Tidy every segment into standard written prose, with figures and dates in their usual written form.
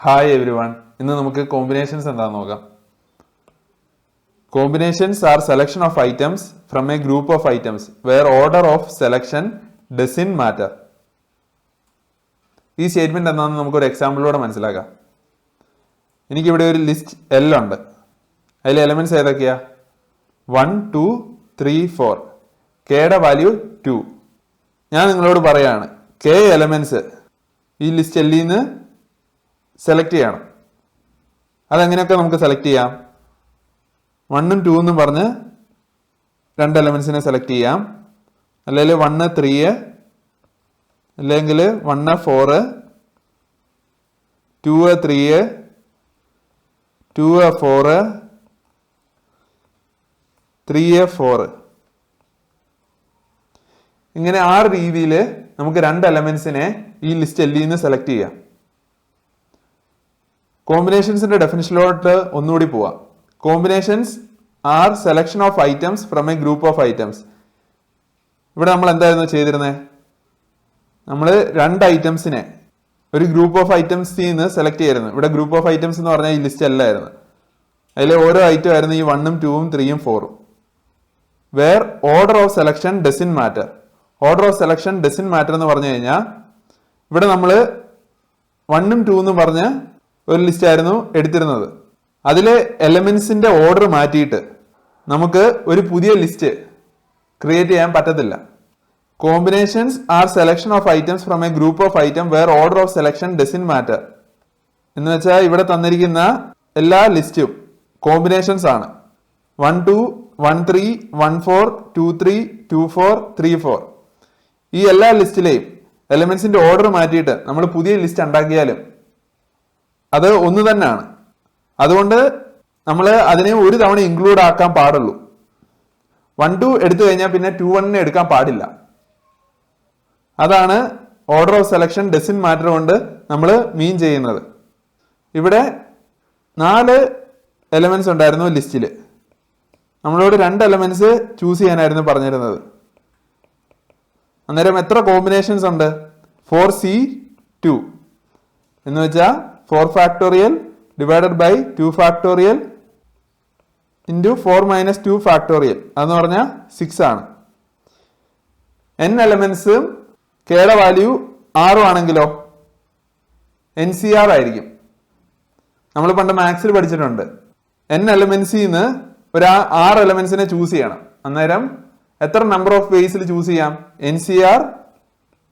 Hi everyone. ഇന്ന് നമുക്ക് combinations എന്താണെന്ന് നോക്കാം. Combinations are selection of items from a group of items where order of selection doesn't matter. ഈ statement എന്താണെന്ന് നമുക്ക് ഒരു എക്സാമ്പിളിലൂടെ മനസ്സിലാക്കാം. എനിക്കിവിടെ ഒരു ലിസ്റ്റ് L ഉണ്ട്. അതിലെ എലമെന്റ്സ് ഏതൊക്കെയാ? 1, 2, 3, 4. കെയുടെ വാല്യൂ 2. ഞാൻ നിങ്ങളോട് പറയാണ് K എലമെന്റ്സ് ഈ ലിസ്റ്റ് L നിന്ന് സെലക്ട് ചെയ്യണം. അതെങ്ങനെയൊക്കെ നമുക്ക് സെലക്ട് ചെയ്യാം? 1 ഉം 2 എന്നും പറഞ്ഞ് രണ്ട് എലമെന്റ്സിനെ സെലക്ട് ചെയ്യാം. അല്ലെങ്കിൽ 1, 3, അല്ലെങ്കിൽ 1, 4, 2, 3, 2, 4, 3, 4. ഇങ്ങനെ 6 രീതിയിൽ നമുക്ക് രണ്ട് എലമെന്റ്സിനെ ഈ ലിസ്റ്റ് L നിന്ന് സെലക്ട് ചെയ്യാം. കോമ്പിനേഷൻസിന്റെ ഡെഫിനിഷനിലോട്ട് ഒന്നുകൂടി പോവാം. Combinations are selection of items from a group of items. ഇവിടെ നമ്മൾ എന്തായിരുന്നു ചെയ്തിരുന്നത്? നമ്മൾ രണ്ട് ഐറ്റംസിനെ ഒരു ഗ്രൂപ്പ് ഓഫ് ഐറ്റംസിൽ നിന്ന് സെലക്ട് ചെയ്യായിരുന്നു. ഇവിടെ ഗ്രൂപ്പ് ഓഫ് ഐറ്റംസ് എന്ന് പറഞ്ഞാൽ ഈ ലിസ്റ്റ് അല്ലായിരുന്നു. അതിൽ ഓരോ ഐറ്റം ആയിരുന്നു ഈ 1 ഉം 2 ഉം 3 ഉം 4 ഉം. Where order of selection doesn't matter. Order of selection doesn't matter എന്ന് പറഞ്ഞു കഴിഞ്ഞാൽ ഇവിടെ നമ്മൾ 1 ഉം 2 എന്നും പറഞ്ഞ് ഒരു ലിസ്റ്റ് ആയിരുന്നു എടുത്തിരുന്നത്. അതിലെ എലമെന്റ്സിന്റെ ഓർഡർ മാറ്റിയിട്ട് നമുക്ക് ഒരു പുതിയ ലിസ്റ്റ് ക്രിയേറ്റ് ചെയ്യാൻ പറ്റത്തില്ല. Combinations are selection of items from a group of item where order of selection doesn't matter. എന്ന് വെച്ചാൽ ഇവിടെ തന്നിരിക്കുന്ന എല്ലാ ലിസ്റ്റും കോമ്പിനേഷൻസ് ആണ്. 1, 2, 1, 3, 1, 4, 2, 3, 2, 4, 3, 4. ഈ എല്ലാ ലിസ്റ്റിലെയും എലമെന്റ്സിന്റെ ഓർഡർ മാറ്റിയിട്ട് നമ്മൾ പുതിയ ലിസ്റ്റ് ഉണ്ടാക്കിയാലും അത് ഒന്ന് തന്നെയാണ്. അതുകൊണ്ട് നമ്മൾ അതിനെ ഒരു തവണ ഇൻക്ലൂഡ് ആക്കാൻ പാടുള്ളൂ. 1, 2 എടുത്തു കഴിഞ്ഞാൽ പിന്നെ 2, 1 എടുക്കാൻ പാടില്ല. അതാണ് order of selection doesn't matter കൊണ്ട് നമ്മൾ മീൻ ചെയ്യുന്നത്. ഇവിടെ 4 എലമെന്റ്സ് ഉണ്ടായിരുന്നു ലിസ്റ്റിൽ. നമ്മളോട് 2 എലമെന്റ്സ് ചൂസ് ചെയ്യാനായിരുന്നു പറഞ്ഞിരുന്നത്. അന്നേരം എത്ര കോമ്പിനേഷൻസ് ഉണ്ട്? 4C2 എന്ന് വെച്ചാൽ 4 factorial divided by 2 factorial into 4 minus 2 factorial. അതെന്ന് പറഞ്ഞാൽ 6 ആണ്. n എലമെന്റ്സും കെയുടെ വാല്യൂ 6 ആണെങ്കിലോ NCR ആയിരിക്കും. നമ്മൾ പണ്ട് മാത്സിൽ പഠിച്ചിട്ടുണ്ട്. n എലമെന്റ്സിൽ നിന്ന് ഒരു 6 എലമെന്റ്സിനെ ചൂസ് ചെയ്യണം. അന്നേരം എത്ര നമ്പർ ഓഫ് വേസിൽ ചൂസ് ചെയ്യാം? NCR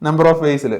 number of വേസിൽ.